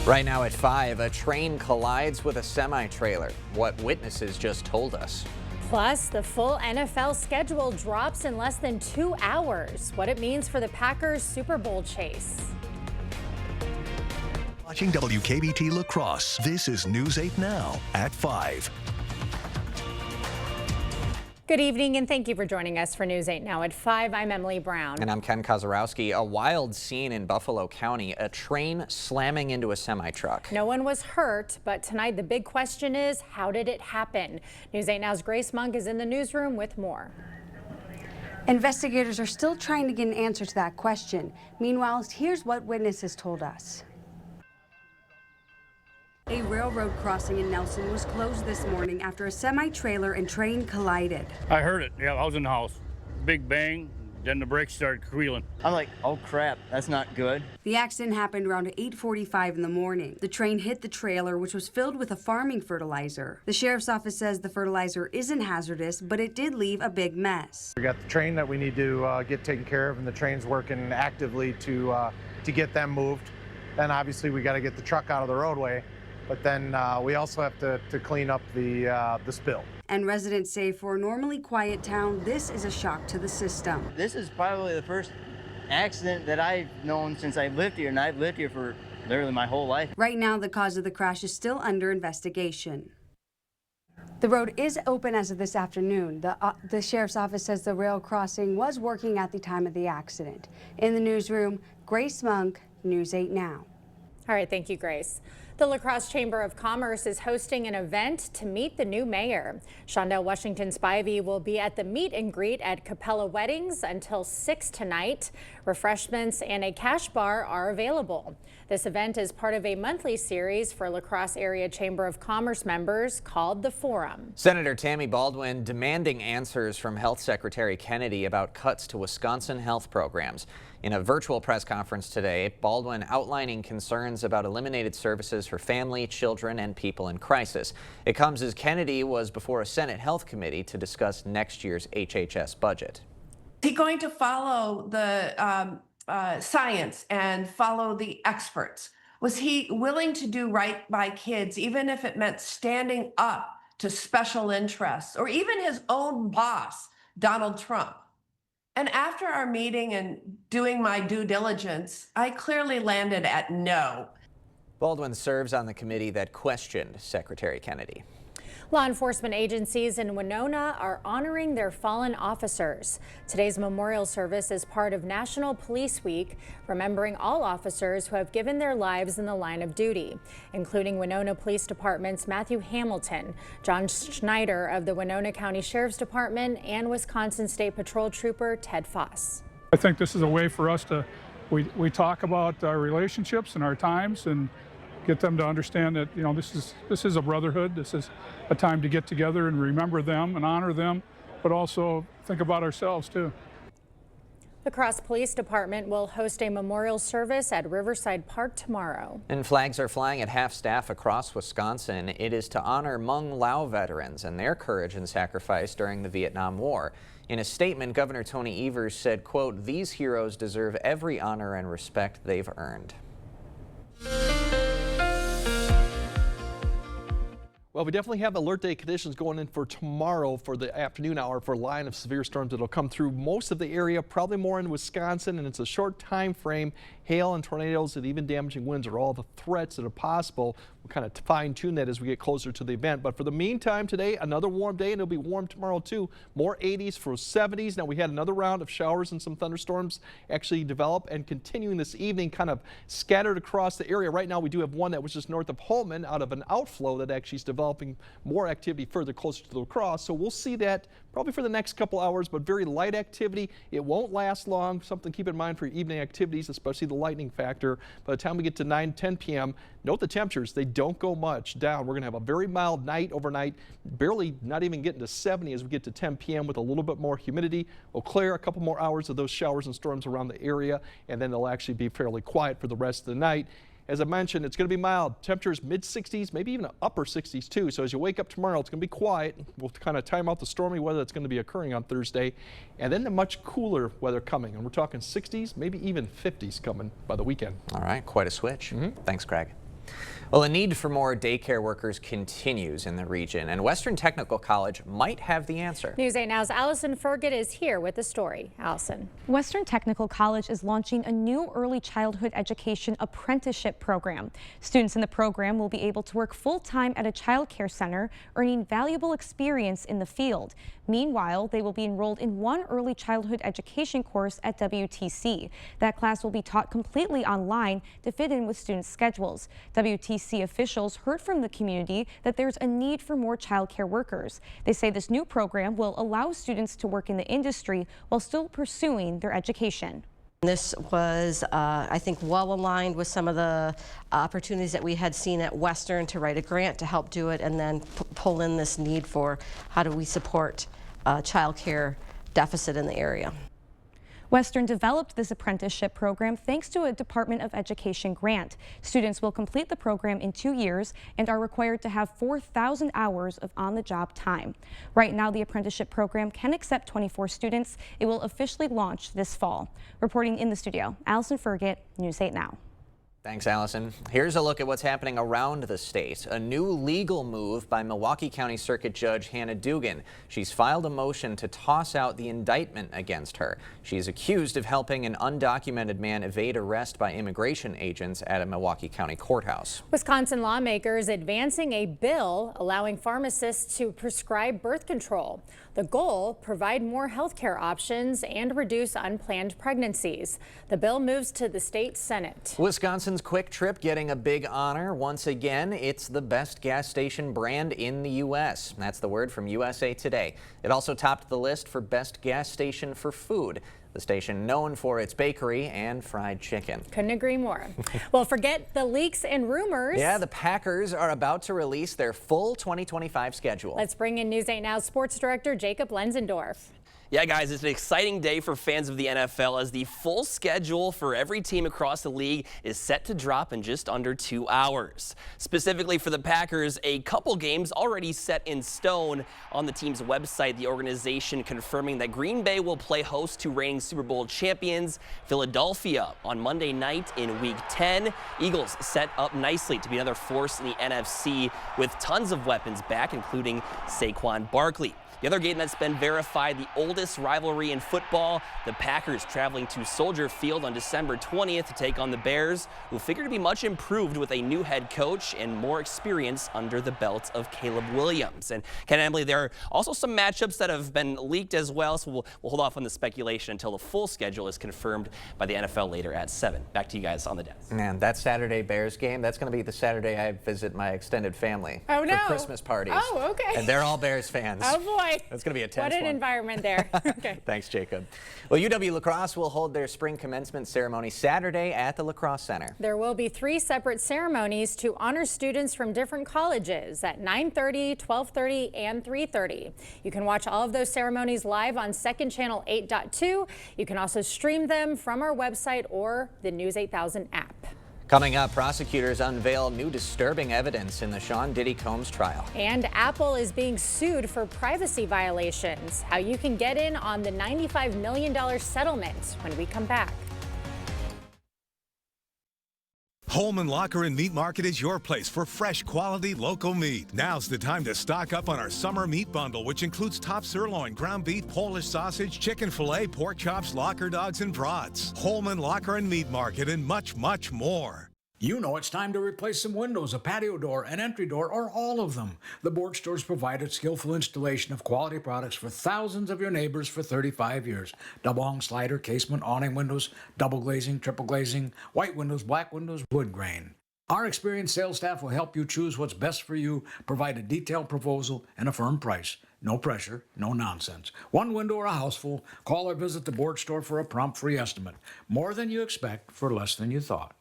Right now at 5, a train collides with a semi-trailer. What witnesses just told us. Plus, the full NFL schedule drops in less than 2 hours. What it means for the Packers' Super Bowl chase. Watching WKBT La Crosse. This is News 8 Now at 5. Good evening and thank you for joining us for News 8 Now at 5. I'm Emily Brown. And I'm Ken Kozarowski. A wild scene in Buffalo County, a train slamming into a semi-truck. No one was hurt, but tonight the big question is, how did it happen? News 8 Now's Grace Monk is in the newsroom with more. Investigators are still trying to get an answer to that question. Meanwhile, here's what witnesses told us. A railroad crossing in Nelson was closed this morning after a semi-trailer and train collided. I heard it. Yeah, I was in the house. Big bang, then the brakes started squealing. I'm like, oh crap, that's not good. The accident happened around 8:45 in the morning. The train hit the trailer, which was filled with a farming fertilizer. The sheriff's office says the fertilizer isn't hazardous, but it did leave a big mess. We got the train that we need to get taken care of, and the train's working actively to get them moved. Then obviously we got to get the truck out of the roadway. But then we also have to clean up the spill. And residents say for a normally quiet town, this is a shock to the system. This is probably the first accident that I've known since I've lived here, and I've lived here for literally my whole life. Right now, the cause of the crash is still under investigation. The road is open as of this afternoon. The sheriff's office says the rail crossing was working at the time of the accident. In the newsroom, Grace Monk, News 8 Now. All right, thank you, Grace. The La Crosse Chamber of Commerce is hosting an event to meet the new mayor. Shondell Washington Spivey will be at the meet and greet at Capella Weddings until 6 tonight. Refreshments and a cash bar are available. This event is part of a monthly series for La Crosse Area Chamber of Commerce members called The Forum. Senator Tammy Baldwin demanding answers from Health Secretary Kennedy about cuts to Wisconsin health programs. In a virtual press conference today, Baldwin outlining concerns about eliminated services for family, children, and people in crisis. It comes as Kennedy was before a Senate Health Committee to discuss next year's HHS budget. Is he going to follow the science and follow the experts? Was he willing to do right by kids, even if it meant standing up to special interests or even his own boss, Donald Trump? And after our meeting and doing my due diligence, I clearly landed at no. Baldwin serves on the committee that questioned Secretary Kennedy. Law enforcement agencies in Winona are honoring their fallen officers. Today's memorial service is part of National Police Week, remembering all officers who have given their lives in the line of duty, including Winona Police Department's Matthew Hamilton, John Schneider of the Winona County Sheriff's Department, and Wisconsin State Patrol Trooper Ted Foss. I think this is a way for us to, we talk about our relationships and our times and get them to understand that, you know, this is a brotherhood. This is a time to get together and remember them and honor them, but also think about ourselves too. The La Crosse Police Department will host a memorial service at Riverside Park tomorrow. And flags are flying at half-staff across Wisconsin. It is to honor Hmong Lao veterans and their courage and sacrifice during the Vietnam War. In a statement, Governor Tony Evers said, quote, "These heroes deserve every honor and respect they've earned." Well, we definitely have alert day conditions going in for tomorrow for the afternoon hour for a line of severe storms that will come through most of the area, probably more in Wisconsin, and it's a short time frame. Hail and tornadoes and even damaging winds are all the threats that are possible. We'll kind of fine tune that as we get closer to the event. But for the meantime today, another warm day, and it'll be warm tomorrow too. More 80s for 70s. Now we had another round of showers and some thunderstorms actually develop and continuing this evening, kind of scattered across the area. Right now we do have one that was just north of Holman out of an outflow that actually is developing more activity further closer to the La Crosse. So we'll see that probably for the next couple hours, but very light activity. It won't last long. Something to keep in mind for evening activities, especially the lightning factor. By the time we get to 9-10 p.m., note the temperatures. They don't go much down. We're going to have a very mild night overnight, barely not even getting to 70 as we get to 10 p.m. with a little bit more humidity. We'll clear a couple more hours of those showers and storms around the area, and then they'll actually be fairly quiet for the rest of the night. As I mentioned, it's going to be mild. Temperatures mid-60s, maybe even upper 60s too. So as you wake up tomorrow, it's going to be quiet. We'll kind of time out the stormy weather that's going to be occurring on Thursday. And then the much cooler weather coming. And we're talking 60s, maybe even 50s coming by the weekend. All right, quite a switch. Thanks, Craig. Well, the need for more daycare workers continues in the region, and Western Technical College might have the answer. News 8 Now's Allison Ferget is here with the story. Allison. Western Technical College is launching a new early childhood education apprenticeship program. Students in the program will be able to work full-time at a child care center, earning valuable experience in the field. Meanwhile, they will be enrolled in one early childhood education course at WTC. That class will be taught completely online to fit in with students' schedules. WTC officials heard from the community that there's a need for more child care workers. They say this new program will allow students to work in the industry while still pursuing their education. This was, I think, well aligned with some of the opportunities that we had seen at Western to write a grant to help do it, and then pull in this need for how do we support child care deficit in the area. Western developed this apprenticeship program thanks to a Department of Education grant. Students will complete the program in 2 years and are required to have 4,000 hours of on-the-job time. Right now, the apprenticeship program can accept 24 students. It will officially launch this fall. Reporting in the studio, Allison Ferget, News 8 Now. Thanks, Allison. Here's a look at what's happening around the state. A new legal move by Milwaukee County Circuit Judge Hannah Dugan. She's filed a motion to toss out the indictment against her. She's accused of helping an undocumented man evade arrest by immigration agents at a Milwaukee County courthouse. Wisconsin lawmakers advancing a bill allowing pharmacists to prescribe birth control. The goal, provide more health care options and reduce unplanned pregnancies. The bill moves to the state Senate. Wisconsin's Quick Trip getting a big honor. Once again, it's the best gas station brand in the U.S. That's the word from USA Today. It also topped the list for best gas station for food. The station known for its bakery and fried chicken. Couldn't agree more. Well, forget the leaks and rumors. Yeah, the Packers are about to release their full 2025 schedule. Let's bring in News 8 Now sports director Jacob Lenzendorf. Yeah, guys, it's an exciting day for fans of the NFL as the full schedule for every team across the league is set to drop in just under 2 hours. Specifically for the Packers, a couple games already set in stone on the team's website. The organization confirming that Green Bay will play host to reigning Super Bowl champions Philadelphia on Monday night in Week 10. Eagles set up nicely to be another force in the NFC with tons of weapons back, including Saquon Barkley. The other game that's been verified, the oldest rivalry in football, the Packers traveling to Soldier Field on December 20th to take on the Bears, who figure to be much improved with a new head coach and more experience under the belt of Caleb Williams. And Ken and Emily, there are also some matchups that have been leaked as well, so we'll hold off on the speculation until the full schedule is confirmed by the NFL later at 7. Back to you guys on the desk. Man, that Saturday Bears game, that's going to be the Saturday I visit my extended family for Christmas parties. Oh, okay. And they're all Bears fans. Oh, boy. That's going to be a tense What an one. environment there. Okay. Thanks, Jacob. Well, UW La Crosse will hold their spring commencement ceremony Saturday at the La Crosse Center. There will be 3 separate ceremonies to honor students from different colleges at 9:30, 12:30, and 3:30. You can watch all of those ceremonies live on Second Channel 8.2. You can also stream them from our website or the News 8000 app. Coming up, prosecutors unveil new disturbing evidence in the Sean Diddy Combs trial. And Apple is being sued for privacy violations. How you can get in on the $95 million settlement when we come back. Holman Locker and Meat Market is your place for fresh, quality, local meat. Now's the time to stock up on our summer meat bundle, which includes top sirloin, ground beef, Polish sausage, chicken filet, pork chops, locker dogs, and brats. Holman Locker and Meat Market and much, much more. You know it's time to replace some windows, a patio door, an entry door, or all of them. The Board Store's provided skillful installation of quality products for thousands of your neighbors for 35 years. Double hung slider, casement, awning windows, double glazing, triple glazing, white windows, black windows, wood grain. Our experienced sales staff will help you choose what's best for you, provide a detailed proposal, and a firm price. No pressure, no nonsense. One window or a house full, call or visit the Board Store for a prompt free estimate. More than you expect for less than you thought.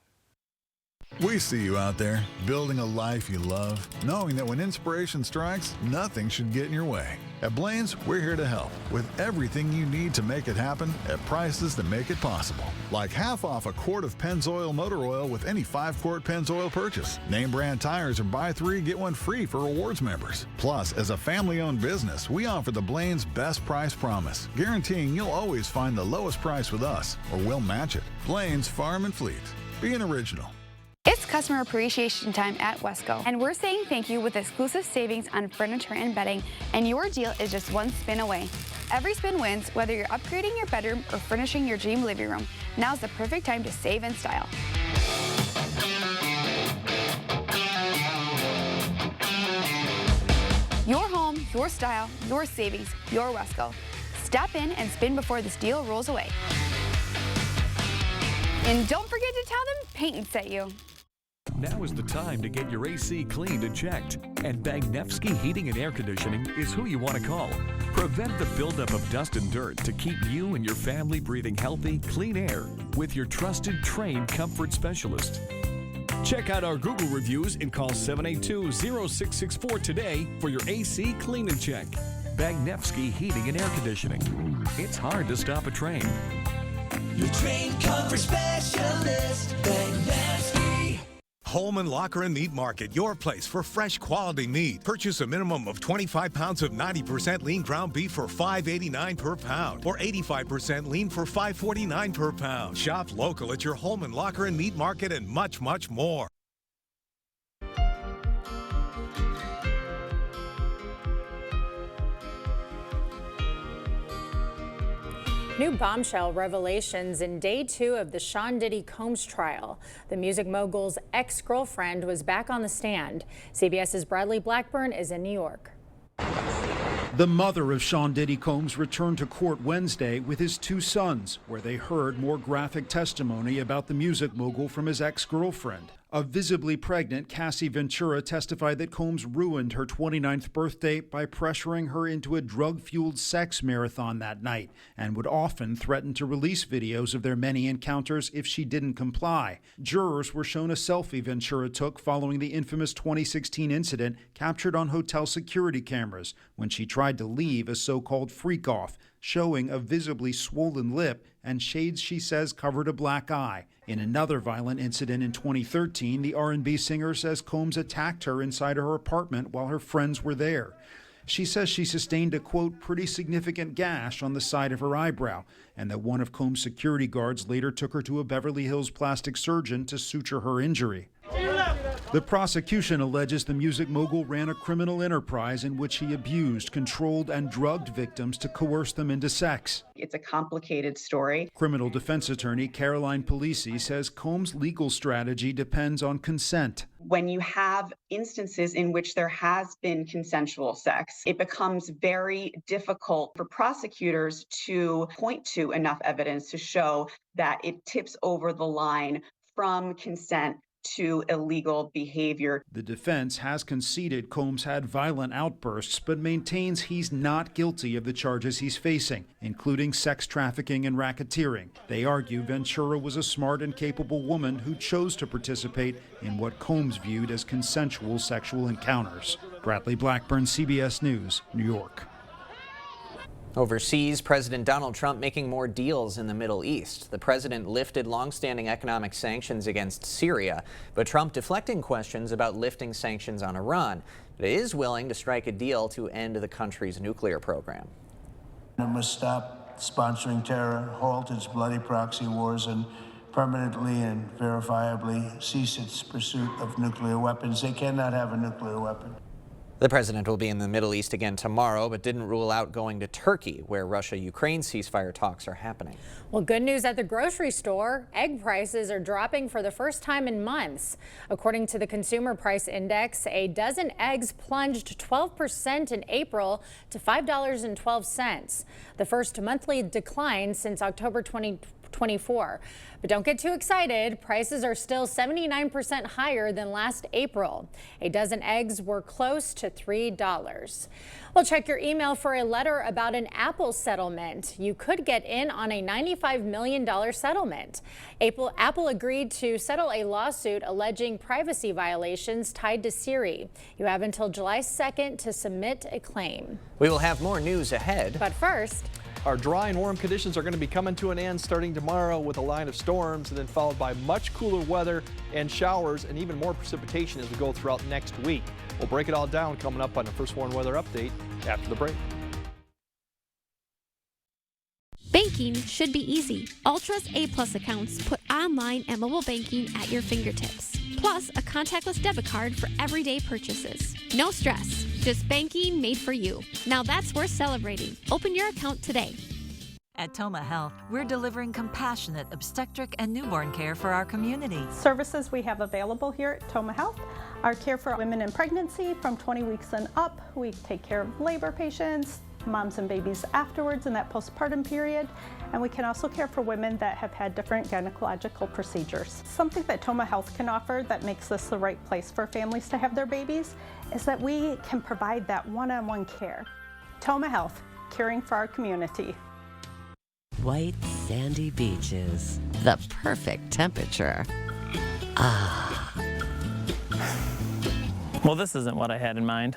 We see you out there, building a life you love, knowing that when inspiration strikes, nothing should get in your way. At Blaine's, we're here to help with everything you need to make it happen at prices that make it possible. Like half off a quart of Pennzoil motor oil with any 5-quart Pennzoil purchase. Name brand tires or buy 3, get 1 free for rewards members. Plus, as a family-owned business, we offer the Blaine's Best Price Promise, guaranteeing you'll always find the lowest price with us, or we'll match it. Blaine's Farm and Fleet. Be an original. It's customer appreciation time at Wesco, and we're saying thank you with exclusive savings on furniture and bedding, and your deal is just one spin away. Every spin wins, whether you're upgrading your bedroom or furnishing your dream living room. Now's the perfect time to save in style. Your home, your style, your savings, your Wesco. Stop in and spin before this deal rolls away. And don't forget to tell them Peyton sent you. Now is the time to get your AC cleaned and checked. And Bagnevsky Heating and Air Conditioning is who you want to call. Prevent the buildup of dust and dirt to keep you and your family breathing healthy, clean air with your trusted, trained comfort specialist. Check out our Google reviews and call 782-0664 today for your AC clean and check. Bagnevsky Heating and Air Conditioning. It's hard to stop a train. Your trained comfort specialist, Bagnevsky. Holman Locker and Meat Market, your place for fresh quality meat. Purchase a minimum of 25 pounds of 90% lean ground beef for $5.89 per pound or 85% lean for $5.49 per pound. Shop local at your Holman Locker and Meat Market and much, much more. New bombshell revelations in day 2 of the Sean Diddy Combs trial. The music mogul's ex-girlfriend was back on the stand. CBS's Bradley Blackburn is in New York. The mother of Sean Diddy Combs returned to court Wednesday with his 2 sons, where they heard more graphic testimony about the music mogul from his ex-girlfriend. A visibly pregnant Cassie Ventura testified that Combs ruined her 29th birthday by pressuring her into a drug-fueled sex marathon that night and would often threaten to release videos of their many encounters if she didn't comply. Jurors were shown a selfie Ventura took following the infamous 2016 incident captured on hotel security cameras when she tried to leave a so-called freak-off, showing a visibly swollen lip and shades she says covered a black eye. In another violent incident in 2013, the R&B singer says Combs attacked her inside her apartment while her friends were there. She says she sustained a, quote, pretty significant gash on the side of her eyebrow, and that one of Combs' security guards later took her to a Beverly Hills plastic surgeon to suture her injury. The prosecution alleges the music mogul ran a criminal enterprise in which he abused, controlled, and drugged victims to coerce them into sex. It's a complicated story. Criminal defense attorney Caroline Polisi says Combs' legal strategy depends on consent. When you have instances in which there has been consensual sex, it becomes very difficult for prosecutors to point to enough evidence to show that it tips over the line from consent to illegal behavior. The defense has conceded Combs had violent outbursts, but maintains he's not guilty of the charges he's facing, including sex trafficking and racketeering. They argue Ventura was a smart and capable woman who chose to participate in what Combs viewed as consensual sexual encounters. Bradley Blackburn, CBS News, New York. Overseas, President Donald Trump making more deals in the Middle East. The president lifted longstanding economic sanctions against Syria, but Trump deflecting questions about lifting sanctions on Iran, but is willing to strike a deal to end the country's nuclear program. It must stop sponsoring terror, halt its bloody proxy wars, and permanently and verifiably cease its pursuit of nuclear weapons. They cannot have a nuclear weapon. The president will be in the Middle East again tomorrow, but didn't rule out going to Turkey, where Russia-Ukraine ceasefire talks are happening. Well, good news at the grocery store. Egg prices are dropping for the first time in months. According to the Consumer Price Index, a dozen eggs plunged 12% in April to $5.12, the first monthly decline since October 2024. But don't get too excited. Prices are still 79% higher than last April. A dozen eggs were close to $3. Well, check your email for a letter about an Apple settlement. You could get in on a $95 million settlement. Apple agreed to settle a lawsuit alleging privacy violations tied to Siri. You have until July 2nd to submit a claim. We will have more news ahead. But first, our dry and warm conditions are going to be coming to an end starting tomorrow with a line of storms and then followed by much cooler weather and showers and even more precipitation as we go throughout next week. We'll break it all down coming up on the First Warn Weather Update after the break. Banking should be easy. Ultra's A+ accounts put online and mobile banking at your fingertips. plus a contactless debit card for everyday purchases. No stress, just banking made for you. Now that's worth celebrating. Open your account today. At Toma Health, we're delivering compassionate obstetric and newborn care for our community. Services we have available here at Toma Health are care for women in pregnancy from 20 weeks and up. We take care of labor patients, moms and babies afterwards in that postpartum period, and we can also care for women that have had different gynecological procedures. Something that Toma Health can offer that makes this the right place for families to have their babies is that we can provide that one-on-one care. Toma Health, caring for our community. White sandy beaches, the perfect temperature. Ah. Well, this isn't what I had in mind.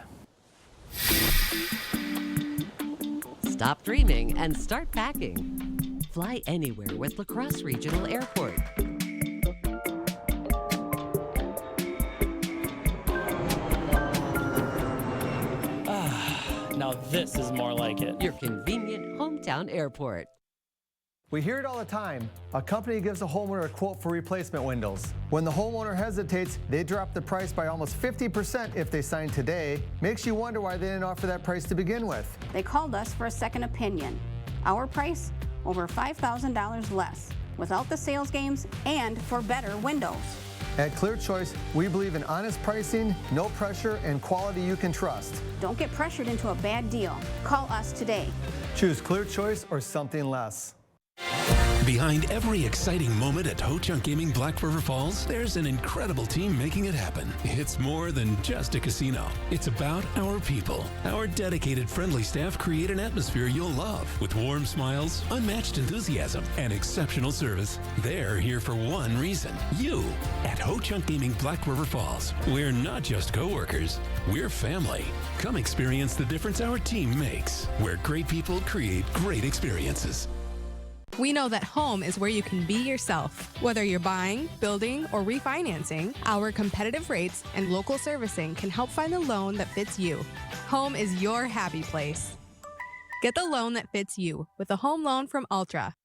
Stop dreaming and start packing. Fly anywhere with La Crosse Regional Airport. Now this is more like it. Your convenient hometown airport. We hear it all the time. A company gives a homeowner a quote for replacement windows. When the homeowner hesitates, they drop the price by almost 50% if they sign today. Makes you wonder why they didn't offer that price to begin with. They called us for a second opinion. Our price, over $5,000 less, without the sales games and for better windows. At Clear Choice, we believe in honest pricing, no pressure, and quality you can trust. Don't get pressured into a bad deal. Call us today. Choose Clear Choice or something less. Behind every exciting moment at Ho Chunk Gaming Black River Falls, there's an incredible team making it happen. It's more than just a casino. It's about our people. Our dedicated, friendly staff create an atmosphere you'll love with warm smiles, unmatched enthusiasm, and exceptional service. They're here for one reason: you. At Ho Chunk Gaming Black River Falls, we're not just coworkers, we're family. Come experience the difference our team makes, where great people create great experiences. We know that home is where you can be yourself. Whether you're buying, building, or refinancing, our competitive rates and local servicing can help find the loan that fits you. Home is your happy place. Get the loan that fits you with a home loan from Ultra.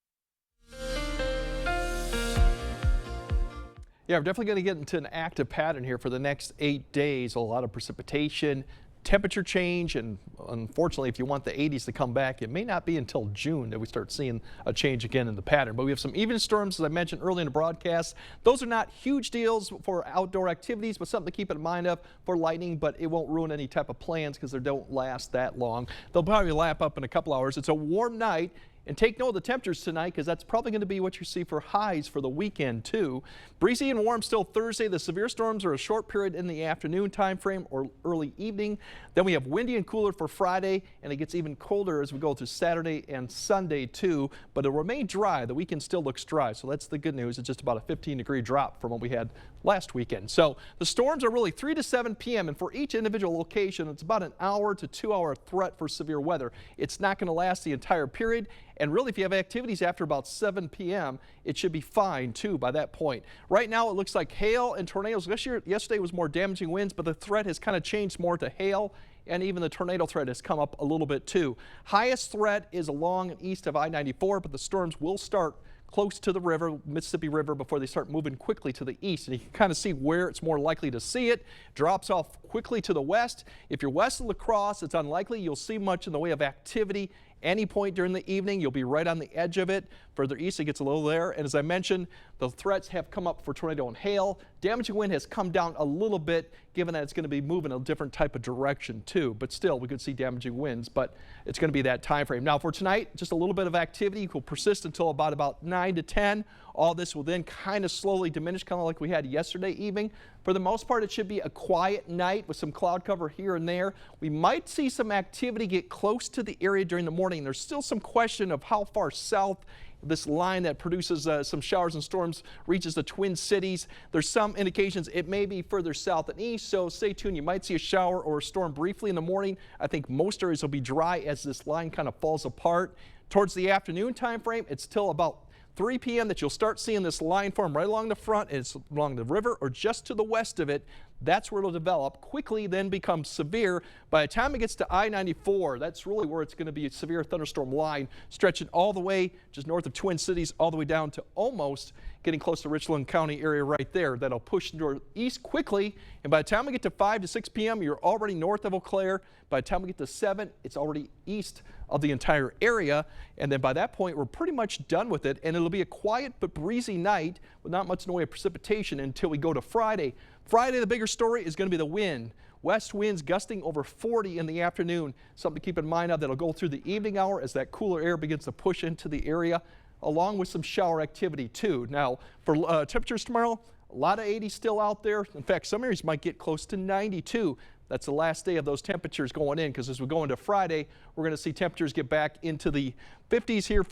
Yeah, we're definitely going to get into an active pattern here for the next 8 days. A lot of precipitation, temperature change, and unfortunately, if you want the 80s to come back, it may not be until June that we start seeing a change again in the pattern. But we have some even storms, as I mentioned earlier in the broadcast. Those are not huge deals for outdoor activities, but something to keep in mind of for lightning, but it won't ruin any type of plans because they don't last that long. They'll probably lap up in a couple hours. It's a warm night. And take note of the temperatures tonight, because that's probably going to be what you see for highs for the weekend too. Breezy and warm still Thursday. The severe storms are a short period in the afternoon time frame or early evening. Then we have windy and cooler for Friday, and it gets even colder as we go through Saturday and Sunday too. But it'll remain dry. The weekend still looks dry, so that's the good news. It's just about a 15-degree drop from what we had last weekend. So the storms are really 3 to 7 p.m. and for each individual location, it's about an hour to 2 hour threat for severe weather. It's not going to last the entire period. And really, if you have activities after about 7 p.m., it should be fine too by that point. Right now, it looks like hail and tornadoes. Yesterday was more damaging winds, but the threat has kind of changed more to hail, and even the tornado threat has come up a little bit too. Highest threat is along and east of I-94, but the storms will start close to the river, Mississippi River, before they start moving quickly to the east. And you can kind of see where it's more likely to see it. Drops off quickly to the west. If you're west of La Crosse, it's unlikely you'll see much in the way of activity. Any point during the evening, you'll be right on the edge of it. Further east, it gets a little there. And as I mentioned, the threats have come up for tornado and hail. Damaging wind has come down a little bit, given that it's going to be moving a different type of direction too. But still, we could see damaging winds, but it's going to be that time frame. Now for tonight, just a little bit of activity will persist until about 9 to 10. All this will then kind of slowly diminish, kind of like we had yesterday evening. For the most part, it should be a quiet night with some cloud cover here and there. We might see some activity get close to the area during the morning. There's still some question of how far south this line that produces some showers and storms reaches the Twin Cities. There's some indications it may be further south and east, so stay tuned. You might see a shower or a storm briefly in the morning. I think most areas will be dry as this line kind of falls apart. Towards the afternoon time frame, it's till about 3 p.m. that you'll start seeing this line form right along the front. It's along the river or just to the west of it. That's where it'll develop quickly, then become severe. By the time it gets to I-94, that's really where it's going to be a severe thunderstorm line stretching all the way just north of Twin Cities, all the way down to almost getting close to Richland County area right there. That'll push northeast quickly, and by the time we get to 5 to 6 p.m., you're already north of Eau Claire. By the time we get to 7, it's already east of the entire area, and then by that point, we're pretty much done with it, and it'll be a quiet but breezy night with not much in the way of precipitation until we go to Friday. Friday, the bigger story is going to be the wind. West winds gusting over 40 in the afternoon. Something to keep in mind of that'll go through the evening hour as that cooler air begins to push into the area, along with some shower activity too. Now, for temperatures tomorrow, a lot of 80s still out there. In fact, some areas might get close to 92. That's the last day of those temperatures going in, because as we go into Friday, we're going to see temperatures get back into the 50s here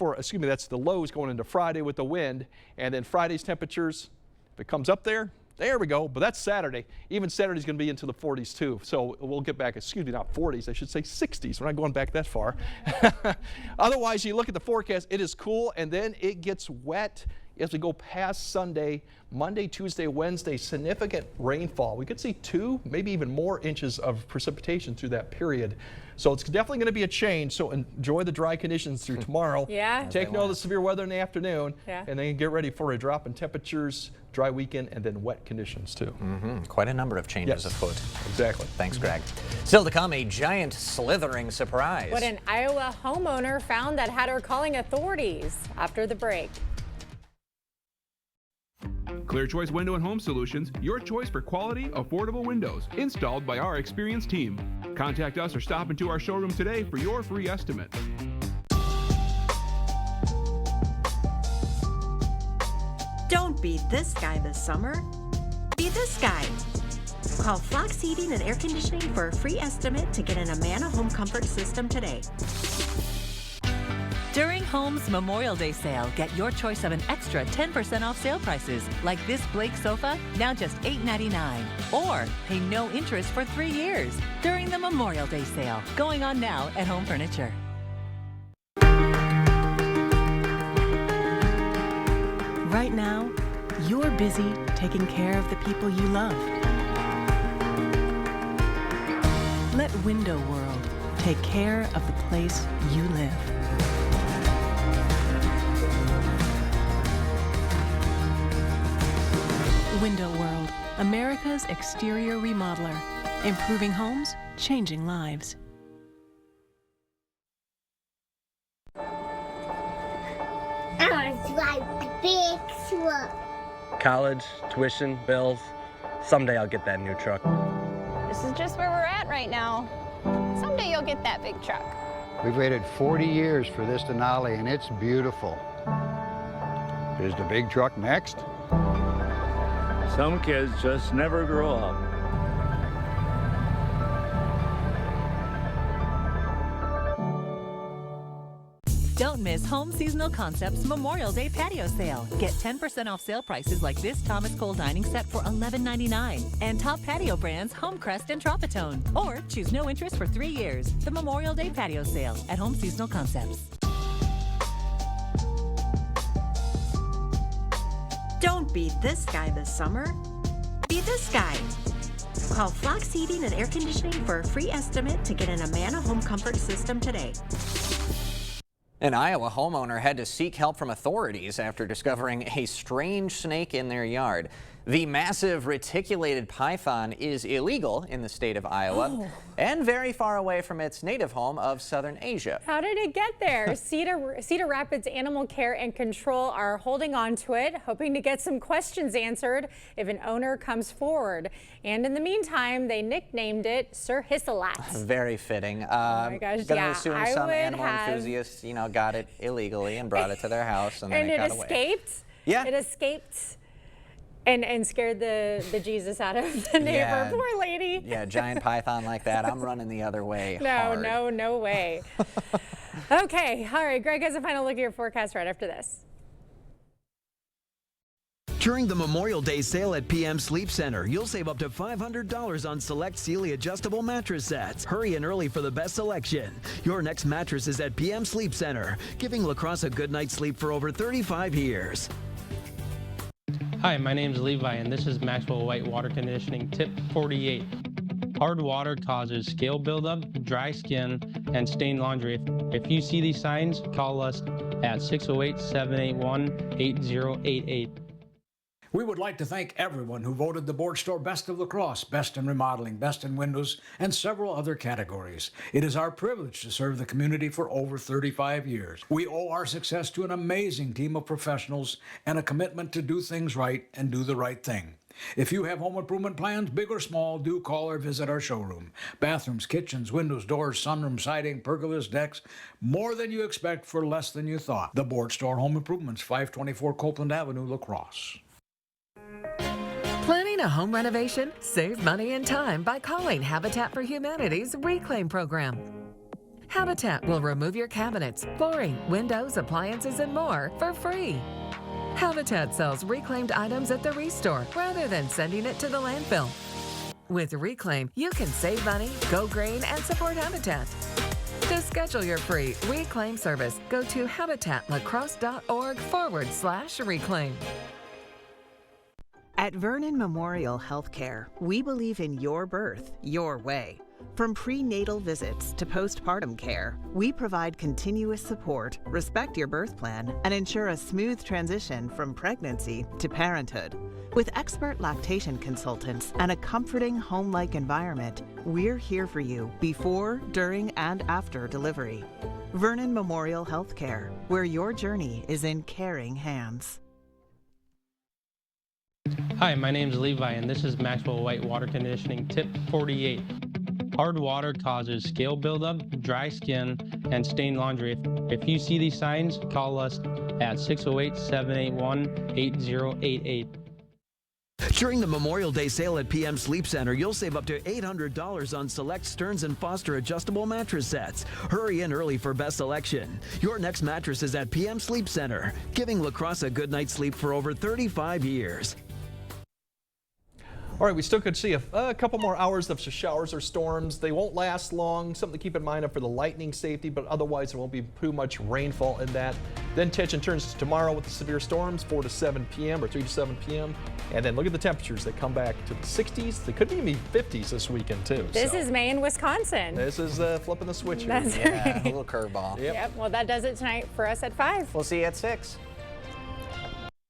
that's the lows going into Friday with the wind. And then Friday's temperatures, if it comes up there we go, but that's Saturday. Even Saturday's going to be into the 40s too. So we'll get back, not 40s, I should say 60s. We're not going back that far. Otherwise, you look at the forecast, it is cool, and then it gets wet as we go past Sunday, Monday, Tuesday, Wednesday, significant rainfall. We could see 2, maybe even more inches of precipitation through that period. So it's definitely going to be a change. So enjoy the dry conditions through tomorrow. Yeah. Take note of the severe weather in the afternoon. Yeah. And then get ready for a drop in temperatures, dry weekend, and then wet conditions too. Quite a number of changes afoot. Exactly. Thanks, Greg. Still to come, a giant slithering surprise. What an Iowa homeowner found that had her calling authorities. After the break. Clear Choice Window and Home Solutions, your choice for quality, affordable windows, installed by our experienced team. Contact us or stop into our showroom today for your free estimate. Don't be this guy this summer. Be this guy. Call Flox Heating and Air Conditioning for a free estimate to get an Amana home comfort system today. During Home's Memorial Day sale, get your choice of an extra 10% off sale prices, like this Blake sofa, now just $8.99. Or pay no interest for 3 years during the Memorial Day sale, going on now at Home Furniture. Right now, you're busy taking care of the people you love. Let Window World take care of the place you live. Window World, America's exterior remodeler. Improving homes, changing lives. I want to drive a big truck. College, tuition, bills. Someday I'll get that new truck. This is just where we're at right now. Someday you'll get that big truck. We've waited 40 years for this Denali, and it's beautiful. Is the big truck next? Some kids just never grow up. Don't miss Home Seasonal Concepts Memorial Day patio sale. Get 10% off sale prices like this Thomas Cole dining set for $11.99 and top patio brands Homecrest and Tropitone. Or choose no interest for 3 years. The Memorial Day patio sale at Home Seasonal Concepts. Don't be this guy this summer. Be this guy. Call Flox Heating and Air Conditioning for a free estimate to get an Amana home comfort system today. An Iowa homeowner had to seek help from authorities after discovering a strange snake in their yard. The massive reticulated python is illegal in the state of Iowa and very far away from its native home of southern Asia. How did it get there? Cedar Rapids Animal Care and Control are holding on to it, hoping to get some questions answered if an owner comes forward. And in the meantime, they nicknamed it Sir Hisselat. Very fitting. Oh my gosh, gonna assume some animal enthusiasts, got it illegally and brought it to their house, and then it got away. Escaped. Yeah. It escaped. And scared the Jesus out of the neighbor. Yeah. Poor lady. Yeah, giant python like that. I'm running the other way hard. No way. Okay, all right. Greg has a final look at your forecast right after this. During the Memorial Day sale at PM Sleep Center, you'll save up to $500 on select Sealy adjustable mattress sets. Hurry in early for the best selection. Your next mattress is at PM Sleep Center, giving La Crosse a good night's sleep for over 35 years. Hi, my name is Levi, and this is Maxwell White Water Conditioning Tip 48. Hard water causes scale buildup, dry skin, and stained laundry. If you see these signs, call us at 608-781-8088. We would like to thank everyone who voted the board store Best of La Crosse, Best in Remodeling, Best in Windows, and several other categories. It is our privilege to serve the community for over 35 years. We owe our success to an amazing team of professionals and a commitment to do things right and do the right thing. If you have home improvement plans, big or small, do call or visit our showroom. Bathrooms, kitchens, windows, doors, sunroom, siding, pergolas, decks, more than you expect for less than you thought. The Board Store Home Improvements, 524 Copeland Avenue, La Crosse. Planning a home renovation? Save money and time by calling Habitat for Humanity's Reclaim program. Habitat will remove your cabinets, flooring, windows, appliances, and more for free. Habitat sells reclaimed items at the Restore rather than sending it to the landfill. With Reclaim, you can save money, go green, and support Habitat. To schedule your free Reclaim service, go to habitatlacrosse.org/reclaim. At Vernon Memorial Healthcare, we believe in your birth, your way. From prenatal visits to postpartum care, we provide continuous support, respect your birth plan, and ensure a smooth transition from pregnancy to parenthood. With expert lactation consultants and a comforting home-like environment, we're here for you before, during, and after delivery. Vernon Memorial Healthcare, where your journey is in caring hands. Hi, my name is Levi, and this is Maxwell White Water Conditioning Tip 48. Hard water causes scale buildup, dry skin, and stained laundry. If you see these signs, call us at 608-781-8088. During the Memorial Day sale at PM Sleep Center, you'll save up to $800 on select Stearns & Foster adjustable mattress sets. Hurry in early for best selection. Your next mattress is at PM Sleep Center, giving La Crosse a good night's sleep for over 35 years. All right, we still could see a couple more hours of showers or storms. They won't last long. Something to keep in mind for the lightning safety, but otherwise there won't be too much rainfall in that. Then attention turns to tomorrow with the severe storms, 4 to 7 p.m. or 3 to 7 p.m. And then look at the temperatures. They come back to the 60s. They could even be 50s this weekend, too. This is May in Wisconsin. This is flipping the switch here. That's Yeah, right. a little curveball. Yep. Well, that does it tonight for us at 5. We'll see you at 6.